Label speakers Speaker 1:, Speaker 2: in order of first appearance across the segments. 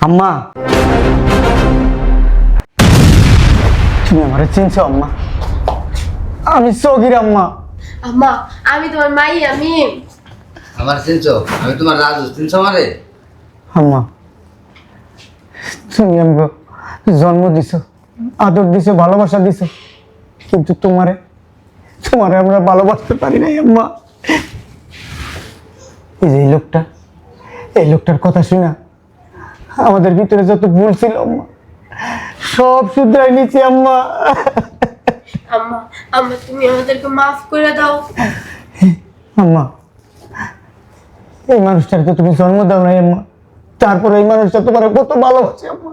Speaker 1: আম্মা তুমি আমারে চিনছো আম্মা? আমি সগির আম্মা।
Speaker 2: আম্মা আমি তোমার মাই। আমি
Speaker 3: আমার চিনছো? আমি তোমার রাজু, চিনছো আমারে?
Speaker 1: আম্মা তুমি আমাকে জন্ম দিছো, আদর দিছো, ভালোবাসা দিছো, কিন্তু তোমারে আমরা ভালোবাসতে পারি নাই আম্মা। এই যে এই লোকটার কথা শুনা আমাদের ভিতরে যত ভুল ছিল আম্মা সব শুধরাই নিচ্ছি আম্মা।
Speaker 2: আম্মা আম্মা তুমি আমাদেরকে মাফ করে দাও।
Speaker 1: আম্মা এই মানুষটার তো তুমি জন্ম দাও নাই আম্মা, তারপরে এই মানুষটা তোমার কত ভালোবাসে আম্মা,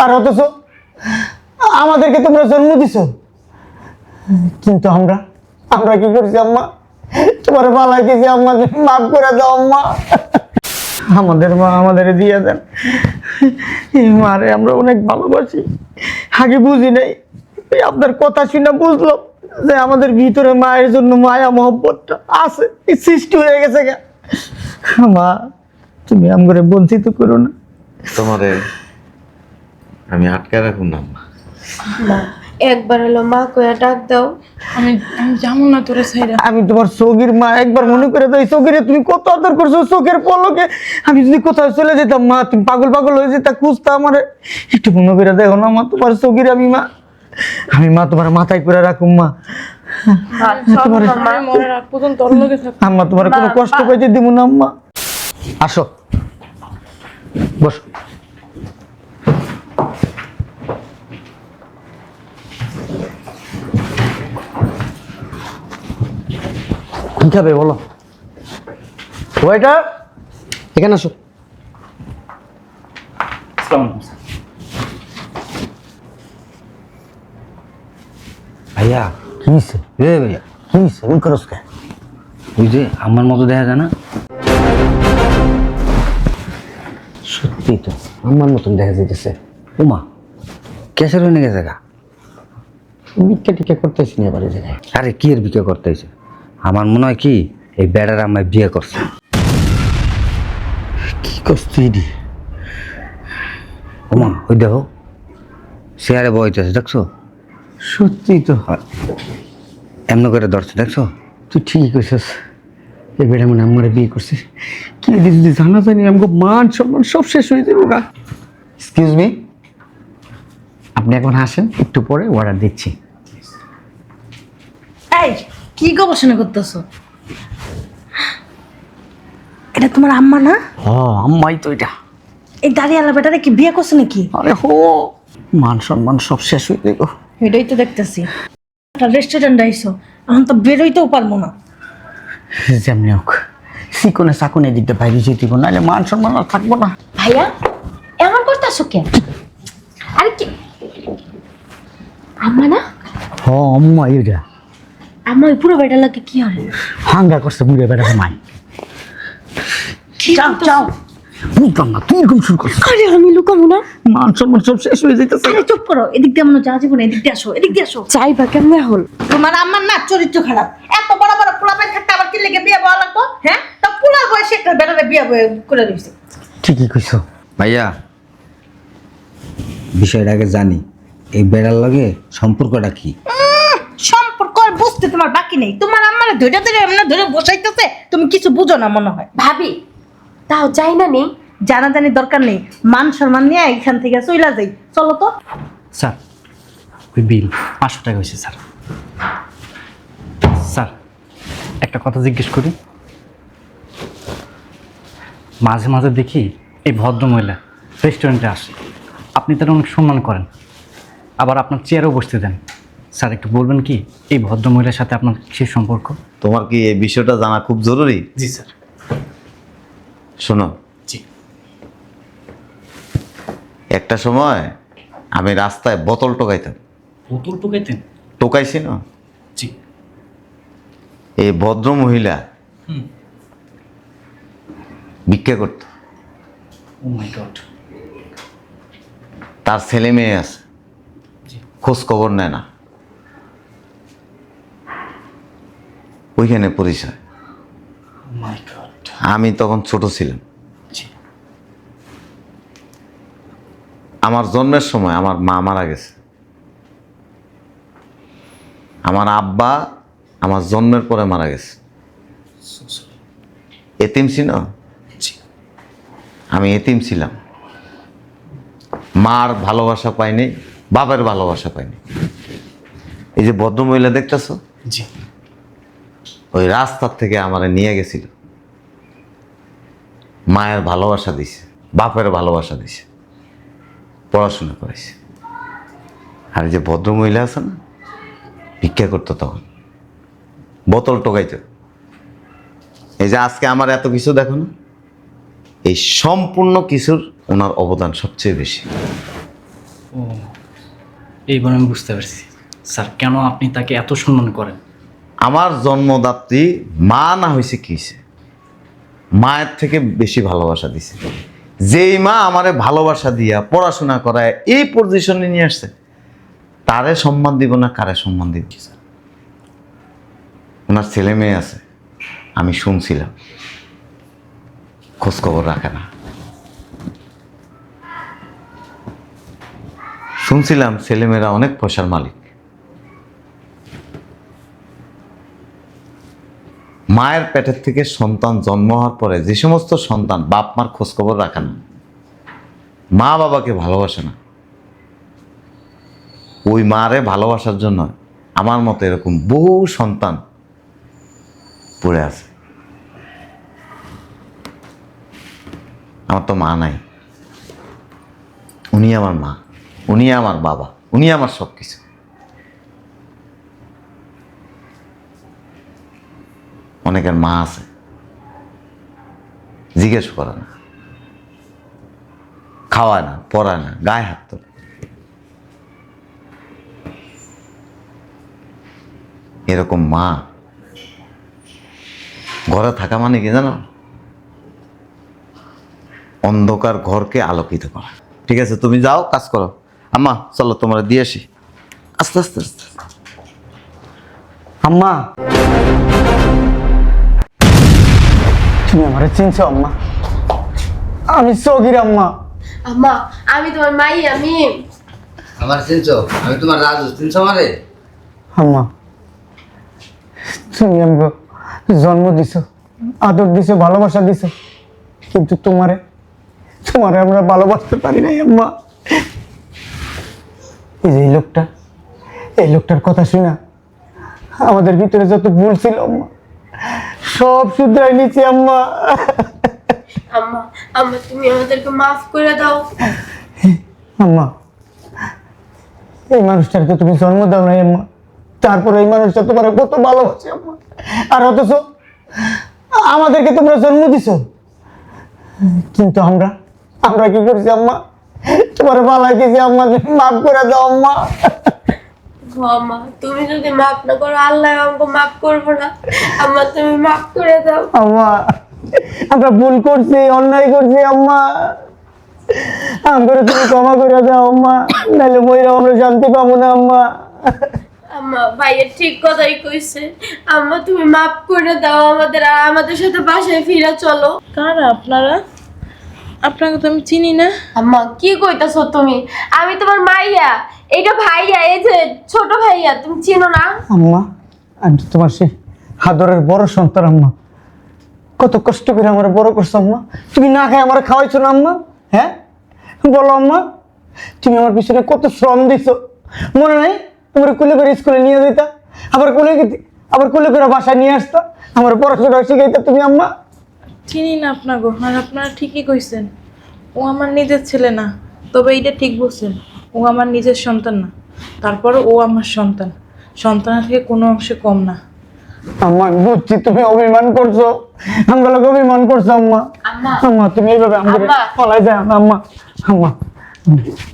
Speaker 1: আর অথচ আমাদেরকে তোমরা জন্ম দিছো, কিন্তু আমরা কি করছি আম্মা? তোমার বালাই দিয়েছি আম্মা, মাফ করে দাও আম্মা। আমাদের মা আমাদের দিয়ে দেন, এই মারে আমরা অনেক ভালোবাসি, আগে বুঝি নাই, এই আপনার কথা শুনে বুঝলাম যে আমাদের ভিতরে মায়ের জন্য মায়া মহব্বতটা আছে, এই সৃষ্টি হয়ে গেছে গা। মা তুমি আমগরে বঞ্চিত করো না।
Speaker 4: তোমারে আমি আটকে রাখুন না আম্মা।
Speaker 2: মা একবার হলো মা কইয়া ডাক দাও।
Speaker 5: আমি আমি যাবো না তোরে ছাইরা।
Speaker 1: আমি তোমার সগির মা, একবার মনে করে দাও, সগিরে তুমি কত আদর করছো, চোখের পলকে আমি যদি কোথাও চলে যেতাম মা, তুমি পাগল হয়ে যেতা, খুঁজতা আমার, একটু মনে করে দেখো না মা, তোমার সগির আমি মা তোমার মাথায় করে রাখুম মা। তোমার
Speaker 5: আমি মরার আগ পর্যন্ত তোর লগে থাকবো।
Speaker 1: আম্মা তোমার কোনো কষ্ট পাইতে দিব না আম্মা। আসো বসো। কি খাবে বলো? ওইটা এখানে আসো।
Speaker 3: ভাইয়া,
Speaker 1: কি হয়েছে?
Speaker 3: ভাইয়া,
Speaker 1: কি হয়েছে? মন করস কে?
Speaker 3: ওই যে আমার মতো দেখা যায় না?
Speaker 1: সত্যি তো আমার মতন দেখা যাইতেছে।
Speaker 3: ওমা, কেসের হয়ে গেছে গা?
Speaker 1: ভিক্ষা টিকা করতেছি না এবারে জায়গায়।
Speaker 3: আরে কি এর বিক্রি করতে হয়েছে? আমার মনে হয় কি এই বেড়ার আমায় বিয়ে করছে।
Speaker 1: কি করছি দি?
Speaker 3: ওমা, ওই দেখো চেয়ারে বইতেছে, দেখছো?
Speaker 1: সত্যি তো
Speaker 3: এমন করে ধরছে, দেখছো?
Speaker 1: তুই ঠিকই কইছিস, এই বেড়া মানে আমার বিয়ে করছে। কি যদি জানা জানি আমাকে মান সম্মান সব শেষ হয়ে যাবো গা। এক্সকিউজ মি, আপনি এখন আসেন, একটু পরে অর্ডার দিচ্ছি।
Speaker 5: এই কি গবেষণা করতেছো? এটা তোমার আম্মা না?
Speaker 1: আম্মাই তো এটা।
Speaker 5: এই দাঁড়িয়ালা বেটারে কি বিয়ে করছে নাকি?
Speaker 1: আরে হো, মান সম্মান সব শেষ হয়ে যাবো।
Speaker 5: এটাই তো দেখতেছি। একটা রেস্টুরেন্টে আইসো, এখন তো বেরোইতেও পারবো না।
Speaker 1: যেমনি হোক সিকোনে সাকোনে দিকটা বাইরে যেতে দিব, নাহলে মান সম্মান আর থাকবো না।
Speaker 2: ভাইয়া এমন করতেছো কেন? আরে কি আম্মা না?
Speaker 1: আম্মা এটা
Speaker 2: আম্মা ওই পুরো বেটার লাগে কি হবে?
Speaker 1: হাঙ্গা করছে বুড়ে বেড়া মাই।
Speaker 5: যাও যাও।
Speaker 1: বুঝলাম না, তুই এরকম শুরু করছিস।
Speaker 2: আরে আমি লুকাবো না।
Speaker 1: মান সম্মান সব শেষ হয়ে যেতেছে।
Speaker 5: আরে চুপ করো, এদিক দিয়ে মনে যা জীবনে, এদিক দিয়ে আসো, এদিক দিয়ে আসো।
Speaker 2: চাইবা কেমনে হল?
Speaker 5: তোমার আম্মার না চরিত্র খারাপ। এত বড় বড় পোলা পাই থাকতে আবার কি লেগে বিয়ে বলা লাগতো? হ্যাঁ, তা পোলার বয়সে একটা বেটারে বিয়ে করে দিয়েছে।
Speaker 1: ঠিকই কইছো।
Speaker 3: ভাইয়া, বিষয়টা আগে জানি, এই বেড়ার লগে সম্পর্কটা কি?
Speaker 5: সম্পর্ক আর বুঝতে তোমার বাকি নেই। তোমার আম্মার ধৈর্য ধরে এমন ধরে বসাইতেছে, তুমি কিছু বুঝো না মনে হয়।
Speaker 2: ভাবি তাও যাই না নেই।
Speaker 5: জানাজানি দরকার নেই, মান সম্মান নিয়ে এখান থেকে চইলা যাই। চলো তো।
Speaker 6: স্যার ওই বিল 500 টাকা হয়েছে স্যার। স্যার একটা কথা জিজ্ঞেস করি, মাঝে মাঝে দেখি এই ভদ্রমহিলা রেস্টুরেন্টে আসে, আপনি তার অনেক সম্মান করেন, আবার আপনার চেয়ারেও বসতে দেন। স্যার একটু বলবেন কি এই ভদ্রমহিলার সাথে আপনার কিসের সম্পর্ক?
Speaker 4: তোমার কি এই বিষয়টা জানা খুব জরুরি?
Speaker 6: জি স্যার।
Speaker 4: শোনো,
Speaker 6: জি।
Speaker 4: একটা সময় আমি রাস্তায় বোতল টোকাইতাম।
Speaker 6: বোতল টোকাইতেন?
Speaker 4: টোকাইছি না?
Speaker 6: জি।
Speaker 4: এই ভদ্র মহিলা
Speaker 6: হুম।
Speaker 4: ভিক্ষা করত,
Speaker 6: ও মাই গড।
Speaker 4: তার ছেলে মেয়ে আছে,
Speaker 6: জি।
Speaker 4: খোঁজ খবর নেয় না। ওইখানে পরিচয়।
Speaker 6: ও মাই গড।
Speaker 4: আমি তখন ছোট ছিলাম।
Speaker 6: জি।
Speaker 4: আমার জন্মের সময় আমার মা মারা গেছে। আমার আব্বা আমার জন্মের পরে মারা গেছে। এতিম ছিল, আমি এতিম ছিলাম। মার ভালোবাসা পাইনি, বাবার ভালোবাসা পাইনি। এই যে ভদ্রমহিলা দেখতেছো,
Speaker 6: জি।
Speaker 4: ওই রাস্তার থেকে আমারে নিয়ে গেছিল, মায়ের ভালোবাসা দিছে, বাপের ভালোবাসা দিছে, পড়াশোনা করেছে। আর এই যে ভদ্রমহিলা আছে না, ভিক্ষা করতো তখন, বোতল টোকাইতো। এই যে আজকে আমার এত কিছু দেখো না, এই সম্পূর্ণ কিছুর ওনার অবদান সবচেয়ে বেশি।
Speaker 6: ও, এইবার আমি বুঝতে পারছি স্যার কেন আপনি তাকে এত সম্মান করেন।
Speaker 4: আমার জন্মদাত্রী মা না হয়েছে কি হয়েছে, মায়ের থেকে বেশি ভালোবাসা দিছে। যেই মা আমারে ভালোবাসা দিয়া পড়াশোনা করায় এই পজিশনে নিয়ে আসছে, তারে সম্মান দিব না কারে সম্মান দিব? ওনার ছেলে মেয়ে আছে, আমি শুনছিলাম, খোঁজখবর রাখে না। শুনছিলাম ছেলেমেয়েরা অনেক পয়সার মালিক। মায়ের পেটের থেকে সন্তান জন্ম হওয়ার পরে যে সমস্ত সন্তান বাপ মার খোঁজখবর রাখে না, মা বাবাকে ভালোবাসে না, ওই মারে ভালোবাসার জন্য আমার মতো এরকম বহু সন্তান পড়ে আছে। আমার তো মা নাই, উনি আমার মা, উনি আমার বাবা, উনি আমার সব কিছু। অনেকের মা আছে, জিজ্ঞেস করে না, খাওয়ায় না, পড়ায় না, গায়ে হাত তোলে। এরকম মা ঘরে থাকা মানে কি জানো? অন্ধকার ঘরকে আলোকিত করা। ঠিক আছে, তুমি যাও, কাজ করো। আম্মা চলো, তোমরা দিয়ে আসি। আস্তে আস্তে আস্তে।
Speaker 1: আম্মা, তুমি আমারে চিনছো আম্মা? আমি সগির আম্মা।
Speaker 2: আম্মা আমি তোমার মাই, আমি
Speaker 3: আমার চিনছো? আমি তোমার রাজু, চিনছো আমারে?
Speaker 1: আম্মা, তুমি আমাকে জন্ম দিছো, আদর দিছো, ভালোবাসা দিছো, কিন্তু তোমারে আমরা ভালোবাসতে পারি নাই আম্মা। এই যে এই লোকটার কথা শুনা আমাদের ভিতরে যত ভুল ছিল আম্মা, সব শুধরাই নিচ্ছি আম্মা।
Speaker 2: আম্মা আম্মা তুমি আমাদেরকে মাফ করে দাও।
Speaker 1: আম্মা, এই মানুষটার তো তুমি জন্ম দাও নাই আম্মা, তারপরে এই মানুষটা তোমার কত ভালোবাসে আম্মা, আর অথচ আমাদেরকে তোমরা জন্ম দিছো, কিন্তু আমরা কি করছি আম্মা? তোমার ভালাই দিয়েছি আম্মা, মাফ করে দাও আম্মা।
Speaker 2: আম্মা তুমি যদি মাফ না করো, আল্লাহ আমাকে মাফ করবো না। আম্মা তুমি মাফ করে দাও।
Speaker 1: আম্মা, আমরা ভুল করছি, অন্যায় করছি আম্মা, আমরা তুমি ক্ষমা করে দাও আম্মা, নাহলে বইরাও আমরা শান্তি পাবো না আম্মা।
Speaker 2: আম্মা ভাইয়ের ঠিক কথাই কইছে। আম্মা তুমি মাফ করে দাও আমাদের, আর আমাদের সাথে বাসায় ফিরে চলো।
Speaker 7: কারা আপনারা? আপনাকে তো আমি চিনি না।
Speaker 2: আম্মা কি কইতাছো তুমি? আমি তোমার মাইয়া, এইটা ভাইয়া, এই যে ছোট ভাইয়া, তুমি চিনো না?
Speaker 1: আম্মা, আমি তো তোমার সেই আদরের বড় সন্তান আম্মা, কত কষ্ট করে আমার বড় করছো আম্মা, তুমি না খাই আমার খাওয়াইছো না আম্মা? হ্যাঁ বলো আম্মা, তুমি আমার পিছনে কত শ্রম দিছো, মনে নাই? তোমার কুলে করে স্কুলে নিয়ে যেতা, আবার কুলে করে বাসায় নিয়ে আসতা, আমার পড়াশোনা শিখাইতা তুমি আম্মা।
Speaker 7: চিনি না আপনাকে, আর আপনারা ঠিকই কইছেন, ও আমার নিজের ছেলে না, তবে এইটা ঠিক বলছেন, ও আমার নিজের সন্তান না, তারপরে ও আমার সন্তান, সন্তানের থেকে কোনো অংশে কম না।
Speaker 1: আম্মা বুঝছি তুমি অভিমান করছো, আমরা লোক অভিমান করছো আম্মা।
Speaker 2: আম্মা
Speaker 1: আম্মা তুমি এইভাবে আমাদের
Speaker 2: আম্মা।
Speaker 1: ফলাই যায় না আম্মা। আম্মা,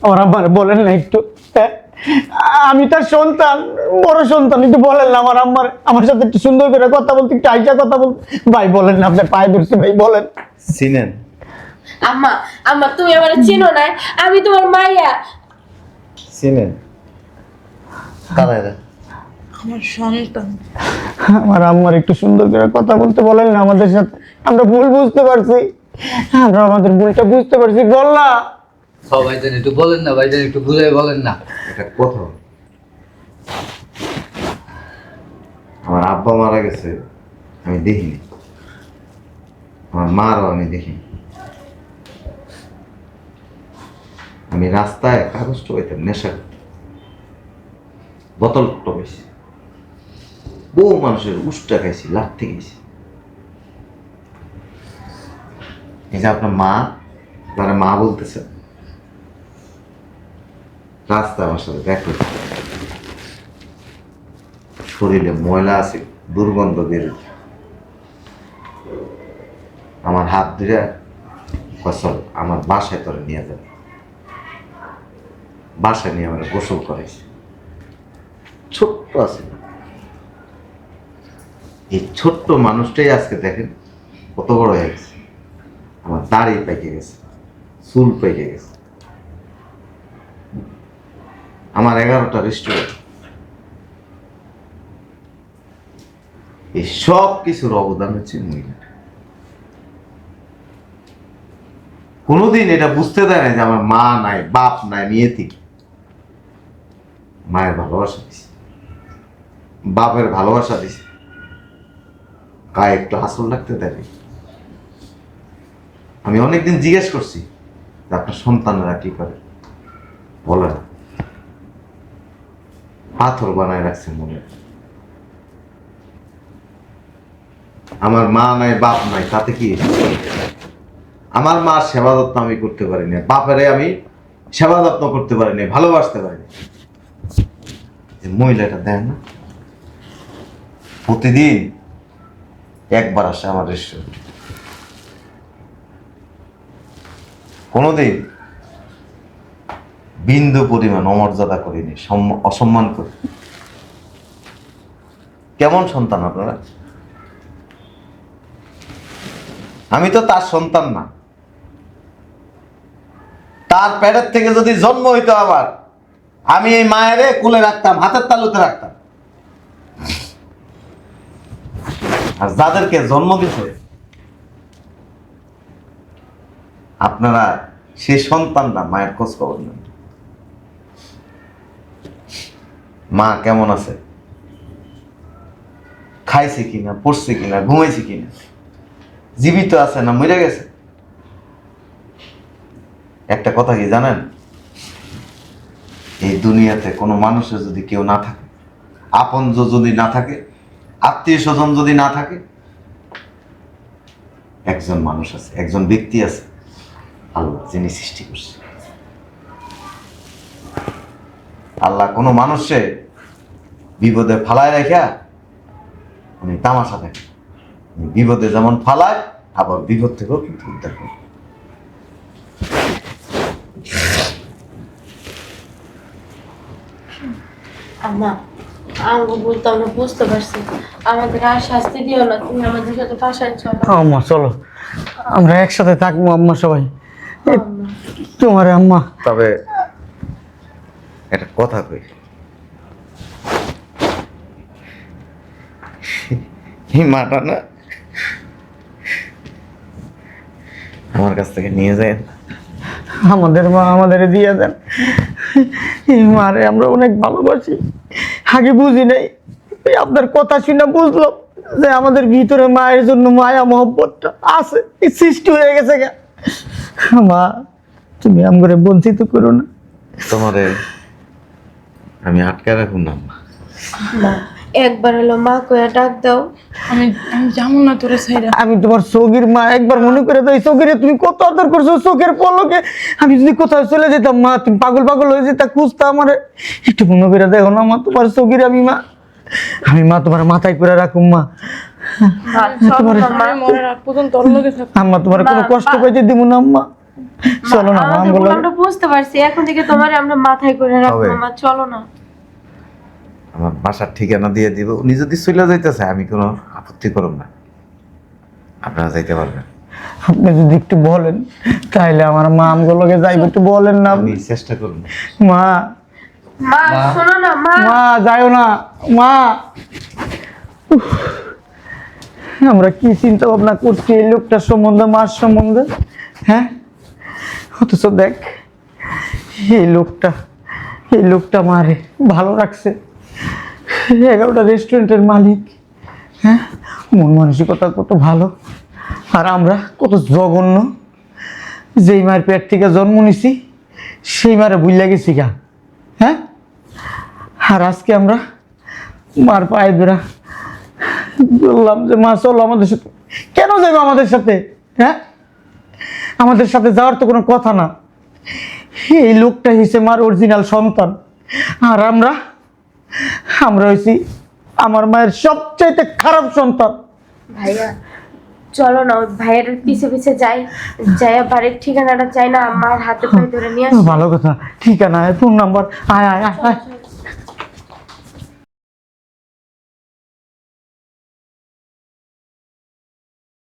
Speaker 1: আমার আম্মার বলেন না একটু, হ্যাঁ? আমি তার সন্তান, বড় সন্তান, একটু বলেন না আমার আম্মার, আমার সাথে একটু সুন্দর করে কথা বলতে, একটু আইসা কথা বলতে। ভাই বলেন না, আপনার পায়ে ধরছি ভাই, বলেন।
Speaker 4: চিনেন?
Speaker 2: আম্মা আম্মা তুমি আমার চিনো না, আমি তোমার মাইয়া।
Speaker 4: চিনেন? কারা এরা?
Speaker 7: আমার সন্তান।
Speaker 1: আমার আম্মার একটু সুন্দর করে কথা বলতে বলেন না আমাদের সাথে, আমরা ভুল বুঝতে পারছি, আমরা আমাদের ভুলটা বুঝতে পারছি, বল না।
Speaker 3: ভাইজান একটু বলেন না, ভাইজান একটু বুঝে বলেন না।
Speaker 4: এটা কথা। আমার আব্বা মারা গেছে আমি দেখিনি, আমার মারও আমি দেখিনি। আমি রাস্তায় কাগজ টোকাইতাম, নেশা করতাম, বোতল টোকাইছি, বহু মানুষের উষ্টা খাইছি, লাথি খাইছি। এই যে আপনার মা, আপনারা মা বলতেছে, রাস্তা আমার সাথে দেখো, শরীরে ময়লা আছে, দুর্গন্ধ বেরোচ্ছে। আমার হাত ধরে ফসল আমার বাসায় তোরে নিয়ে যাবে, বাসায় নিয়ে আমার গোসল করাইছে। ছোট্ট আছে, এই ছোট্ট মানুষটাই আজকে দেখেন কত বড় হয়ে গেছে। আমার দাড়ি পেকে গেছে, চুল পেকে গেছে। আমার 11টা রেস্টুরেন্ট, এই সব কিছুর অবদান হচ্ছে মহিলা। কোনোদিন এটা বুঝতে দেয় না যে আমার মা নাই, বাপ নাই, মেয়ে থেকে মায়ের ভালোবাসা দিছে, বাপের ভালোবাসা দিছে, গায়ে একটু হাসল লাগতে দেয়। আমি অনেকদিন জিজ্ঞেস করছি যে আপনার সন্তানরা কি করে, বলে না, পাথর বানায় রাখছে মনে। আমার মা নাই, বাপ নাই, তাতে কি? আমার মার সেবা যত্ন আমি করতে পারি না, বাপেরে আমি সেবা যত্ন করতে পারি না, ভালোবাসতে পারি না। মহিলাটা দেন না, প্রতিদিন একবার আসে আমার রেস্টুরেন্টে, কোনোদিন বিন্দু পরিমাণ অমর্যাদা করিনি, অসম্মান করি। কেমন সন্তান আপনারা? আমি তো তার সন্তান না, তার পেটের থেকে যদি জন্ম হইতো আবার, আমি এই মায়েরে কোলে রাখতাম, হাতের তালুতে রাখতাম। আর যাদেরকে জন্ম দিছে আপনারা সে সন্তান না, মায়ের খোঁজ খবর নেন। মা কেমন আছে, খাইছে কিনা, পড়ছে কিনা, ঘুমাইছে কিনা, জীবিত আছে না মরে গেছে? একটা কথা কি জানেন, এই দুনিয়াতে কোনো মানুষের যদি কেউ না থাকে, আপন যদি না থাকে, আত্মীয় স্বজন যদি না থাকে, একজন মানুষ আছে, একজন ব্যক্তি আছে, আল্লাহ, যিনি সৃষ্টি করছে। আল্লাহ কোনো মানুষে বিপদে ফালায় রেখা উনি তামাশা দেখে, বিপদে যেমন ফালায় আবার বিপদ থেকেও কিন্তু উদ্ধার করে।
Speaker 2: আম্মা, আমাকে বলতো আমরা বুঝতে পারছি, আমাদের আর শাস্তি দিও না, তুমি আমাদের সাথে বাসায় চলো।
Speaker 1: আম্মা চলো, আমরা একসাথে থাকবো আম্মা সবাই। তোমার আম্মা,
Speaker 4: তবে একটা কথা কই, এই মাটা না আমার কাছ থেকে নিয়ে যায়,
Speaker 1: আমাদের মা আমাদের দিয়ে দেন। এই মারে আমরা অনেক ভালোবাসি, আগে বুঝি নাই, এই আপনার কথা শুনে বুঝলাম যে আমাদের ভিতরে মায়ের জন্য মায়া মহব্বতটা আছে, এই সৃষ্টি হয়ে গেছে। মা, তুমি আমগরে বঞ্চিত করো না।
Speaker 4: তোমারে আমি আটকে রাখুন না মা।
Speaker 2: মা, একবার হলো মা কইয়া ডাক দাও।
Speaker 7: আমি আমি যাবো না তোরে ছাইরা।
Speaker 1: আমি তোমার চোখের মা, একবার মনে করে দাও, চোখের তুমি কত আদর করছো, চোখের পলকে আমি যদি কোথাও চলে যেতাম মা, তুমি পাগল পাগল হয়ে যেতা, খুঁজতা আমার, একটু মনে করে দেখো না মা, তোমার চোখের আমি মা, আমি মা তোমার মাথায় করে রাখুম মা।
Speaker 2: মা, চলো না মা।
Speaker 7: আমি মরার আগ পর্যন্ত তোর লগে থাকবো।
Speaker 1: আম্মা তোমার কোনো কষ্ট পাইতে দিব না আম্মা, চলো না মা,
Speaker 2: আমাদের
Speaker 1: আমগুলো
Speaker 2: ভুল আমরা বুঝতে পারছি, এখন থেকে তোমার আমরা মাথায় করে রাখবো।
Speaker 4: তবে-
Speaker 2: মা চলো না।
Speaker 4: আমার বাসার ঠিকানা দিয়ে দিব, উনি যদি চলে যাইতেছে আমি কোনো আপত্তি করব না, আপনারা যাইতে পারবেন।
Speaker 1: আপনি যদি একটু বলেন তাহলে আমার মা আমগুলোকে যাইব, একটু বলেন না
Speaker 4: আমি চেষ্টা করব।
Speaker 1: মা।
Speaker 2: মা শোনো না মা।
Speaker 1: মা যাইও না মা। উফ, আমরা কি চিন্তা ভাবনা করছি এই লোকটার সম্বন্ধে, মার সম্বন্ধে, হ্যাঁ? অথচ দেখ এই লোকটা মারে ভালো রাখছে, 11টা রেস্টুরেন্টের মালিক, হ্যাঁ, মন মানসিকতা কত ভালো, আর আমরা কত জঘন্য। যেই মায়ের পেট থেকে জন্ম নিছি সেই মারে ভুইলা গেছি গা, হ্যাঁ। আর আজকে আমরা মার পায়ে ধরা বললাম যে মা চলো আমাদের সাথে। কেন যাইবো আমাদের সাথে, হ্যাঁ? আমাদের সাথে যাওয়ার তো কোনো কথা না। এই লোকটা হিসেবে মার অরিজিনাল সন্তান, আর আমরা হইছি আমার মায়ের সবচাইতে খারাপ সন্তান।
Speaker 2: ভাইয়া চলো না, ওই ভাইয়ের পিছে পিছে যাই, যাইয়া বাড়ির ঠিকানাটা চাই না, আমার হাতে পায়ে ধরে নিয়ে আসি।
Speaker 1: ভালো কথা, ঠিকানা, ফোন নাম্বার, আয় আয় আয় আয়।